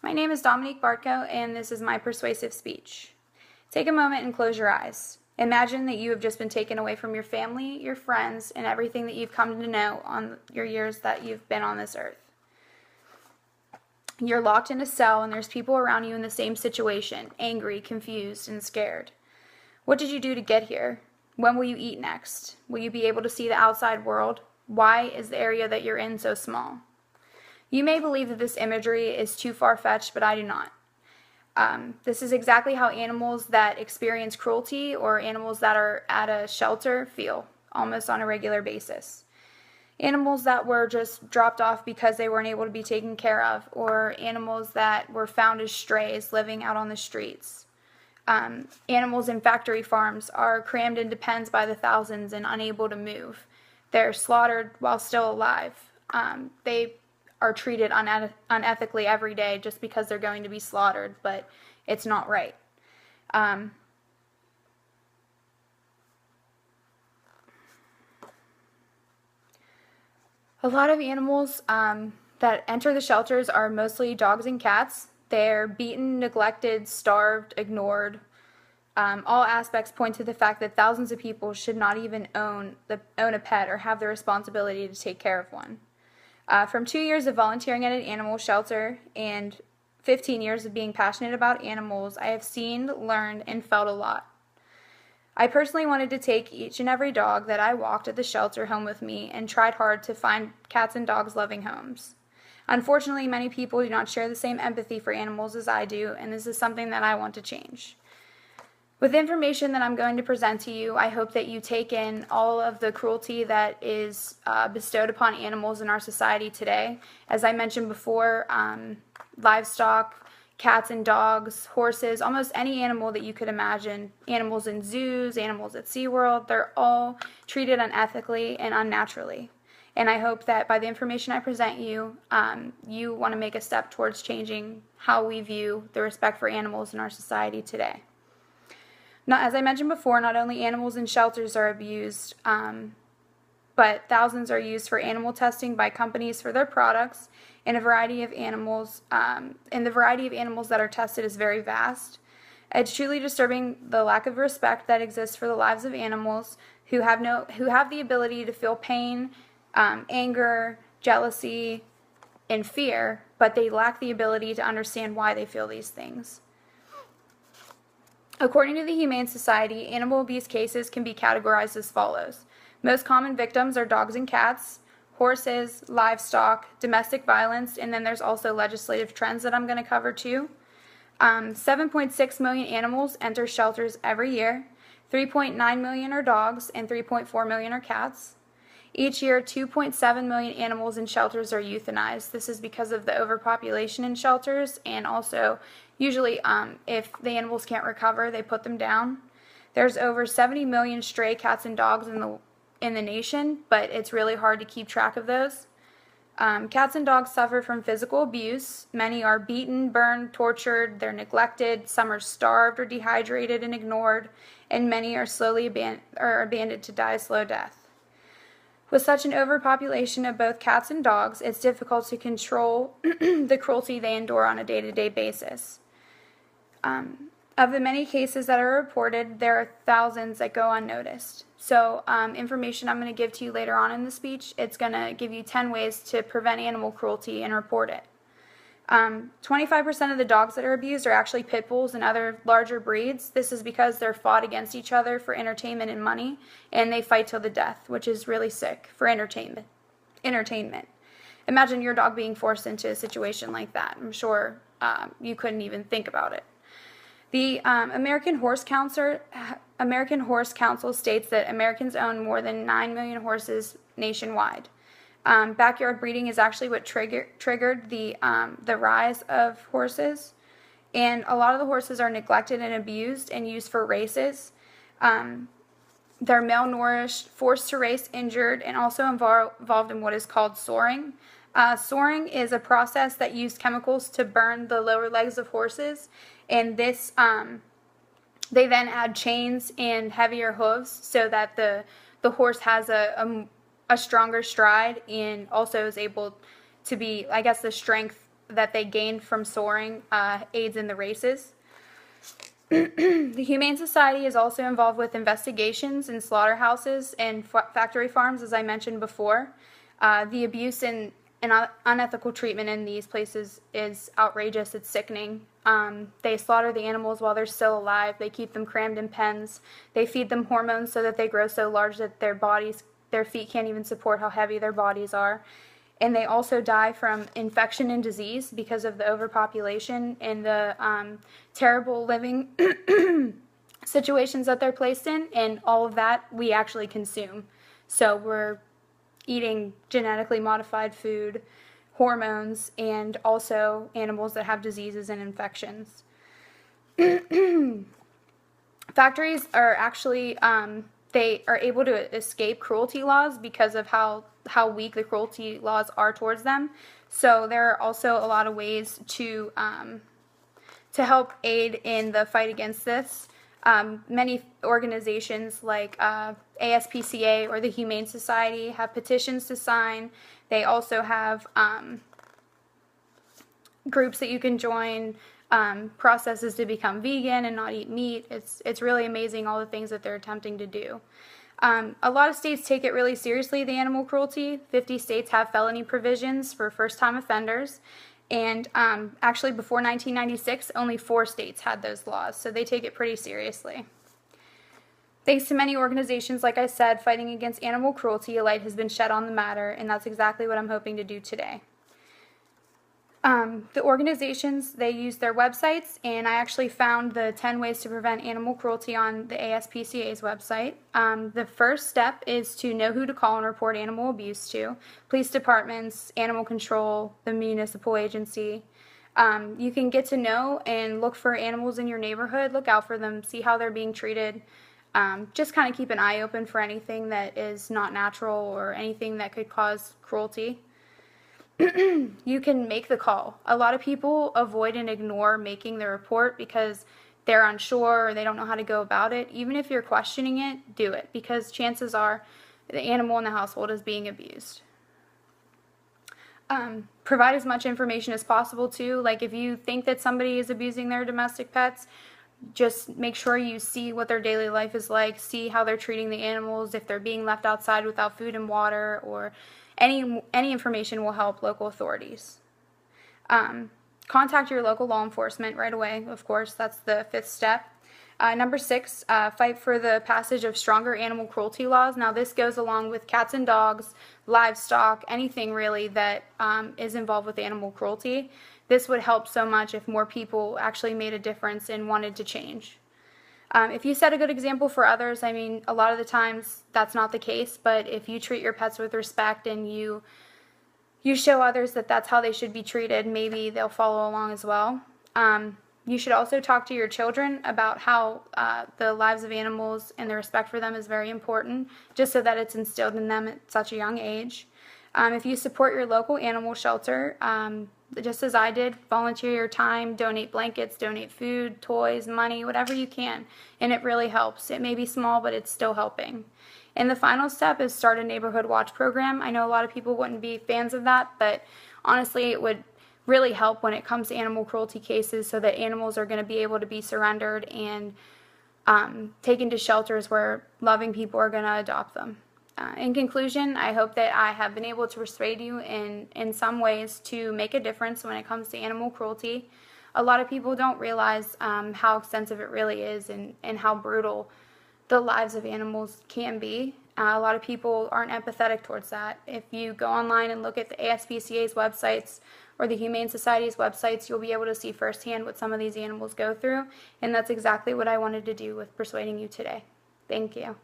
My name is Dominique Bartko, and this is my persuasive speech. Take a moment and close your eyes. Imagine that you have just been taken away from your family, your friends, and everything that you've come to know on your years that you've been on this earth. You're locked in a cell, and there's people around you in the same situation, angry, confused, and scared. What did you do to get here? When will you eat next? Will you be able to see the outside world? Why is the area that you're in so small? You may believe that this imagery is too far-fetched, but I do not. This is exactly how animals that experience cruelty or animals that are at a shelter feel, almost on a regular basis. Animals that were just dropped off because they weren't able to be taken care of, or animals that were found as strays living out on the streets. Animals in factory farms are crammed into pens by the thousands and unable to move. They're slaughtered while still alive. They are treated unethically every day just because they're going to be slaughtered, but it's not right. A lot of animals that enter the shelters are mostly dogs and cats. They're beaten, neglected, starved, ignored. All aspects point to the fact that thousands of people should not even own a pet or have the responsibility to take care of one. From 2 years of volunteering at an animal shelter and 15 years of being passionate about animals, I have seen, learned, and felt a lot. I personally wanted to take each and every dog that I walked at the shelter home with me and tried hard to find cats and dogs loving homes. Unfortunately, many people do not share the same empathy for animals as I do, and this is something that I want to change. With the information that I'm going to present to you, I hope that you take in all of the cruelty that is bestowed upon animals in our society today. As I mentioned before, livestock, cats and dogs, horses, almost any animal that you could imagine, animals in zoos, animals at SeaWorld, they're all treated unethically and unnaturally. And I hope that by the information I present you, you want to make a step towards changing how we view the respect for animals in our society today. Now, as I mentioned before, not only animals in shelters are abused, but thousands are used for animal testing by companies for their products, and a variety of animals, and the variety of animals that are tested is very vast. It's truly disturbing the lack of respect that exists for the lives of animals who have the ability to feel pain, anger, jealousy, and fear, but they lack the ability to understand why they feel these things. According to the Humane Society, animal abuse cases can be categorized as follows. Most common victims are dogs and cats, horses, livestock, domestic violence, and then there's also legislative trends that I'm going to cover too. 7.6 million animals enter shelters every year. 3.9 million are dogs and 3.4 million are cats. Each year, 2.7 million animals in shelters are euthanized. This is because of the overpopulation in shelters, and also usually if the animals can't recover, they put them down. There's over 70 million stray cats and dogs in the nation, but it's really hard to keep track of those. Cats and dogs suffer from physical abuse. Many are beaten, burned, tortured, they're neglected, some are starved or dehydrated and ignored, and many are slowly abandoned to die a slow death. With such an overpopulation of both cats and dogs, it's difficult to control the cruelty they endure on a day-to-day basis. Of the many cases that are reported, there are thousands that go unnoticed. So information I'm going to give to you later on in the speech, it's going to give you 10 ways to prevent animal cruelty and report it. 25% of the dogs that are abused are actually pit bulls and other larger breeds. This is because they're fought against each other for entertainment and money, and they fight till the death, which is really sick for entertainment. Imagine your dog being forced into a situation like that. I'm sure you couldn't even think about it. The American Horse Council states that Americans own more than 9 million horses nationwide. Backyard breeding is actually what triggered the rise of horses, and a lot of the horses are neglected and abused and used for races. They're malnourished, forced to race injured, and also involved in what is called soring. Soring is a process that used chemicals to burn the lower legs of horses, and this they then add chains and heavier hooves so that the horse has a stronger stride and also is able to be, I guess, the strength that they gained from soaring aids in the races. The Humane Society is also involved with investigations in slaughterhouses and factory farms, as I mentioned before. The abuse and unethical treatment in these places is outrageous. It's sickening. They slaughter the animals while they're still alive. They keep them crammed in pens. They feed them hormones so that they grow so large that their feet can't even support how heavy their bodies are. And they also die from infection and disease because of the overpopulation and the terrible living situations that they're placed in, and all of that we actually consume. So we're eating genetically modified food, hormones, and also animals that have diseases and infections. Factories are actually, they are able to escape cruelty laws because of how weak the cruelty laws are towards them. So there are also a lot of ways to help aid in the fight against this. Many organizations like ASPCA or the Humane Society have petitions to sign. They also have groups that you can join, processes to become vegan and not eat meat. It's really amazing all the things that they're attempting to do. A lot of states take it really seriously, the animal cruelty. 50 states have felony provisions for first-time offenders. And actually, before 1996, only 4 states had those laws, so they take it pretty seriously. Thanks to many organizations, like I said, fighting against animal cruelty, a light has been shed on the matter, and that's exactly what I'm hoping to do today. The organizations, they use their websites, and I actually found the 10 ways to prevent animal cruelty on the ASPCA's website. The first step is to know who to call and report animal abuse to. Police departments, animal control, the municipal agency. You can get to know and look for animals in your neighborhood, look out for them, see how they're being treated. Just kind of keep an eye open for anything that is not natural or anything that could cause cruelty. You can make the call. A lot of people avoid and ignore making the report because they're unsure or they don't know how to go about it. Even if you're questioning it, do it, because chances are the animal in the household is being abused. Provide as much information as possible too. Like if you think that somebody is abusing their domestic pets, just make sure you see what their daily life is like, see how they're treating the animals, if they're being left outside without food and water, or any information will help local authorities. Contact your local law enforcement right away, of course. That's the 5th step. Number 6, fight for the passage of stronger animal cruelty laws. Now this goes along with cats and dogs, livestock, anything really that is involved with animal cruelty. This would help so much if more people actually made a difference and wanted to change. If you set a good example for others, I mean, a lot of the times that's not the case, but if you treat your pets with respect and you show others that that's how they should be treated, maybe they'll follow along as well. You should also talk to your children about how the lives of animals and the respect for them is very important, just so that it's instilled in them at such a young age. If you support your local animal shelter, just as I did, volunteer your time, donate blankets, donate food, toys, money, whatever you can, and it really helps. It may be small, but it's still helping. And the final step is start a neighborhood watch program. I know a lot of people wouldn't be fans of that, but honestly it would really help when it comes to animal cruelty cases, so that animals are going to be able to be surrendered and taken to shelters where loving people are going to adopt them. In conclusion, I hope that I have been able to persuade you in some ways to make a difference when it comes to animal cruelty. A lot of people don't realize how extensive it really is and how brutal the lives of animals can be. A lot of people aren't empathetic towards that. If you go online and look at the ASPCA's websites or the Humane Society's websites, you'll be able to see firsthand what some of these animals go through, and that's exactly what I wanted to do with persuading you today. Thank you.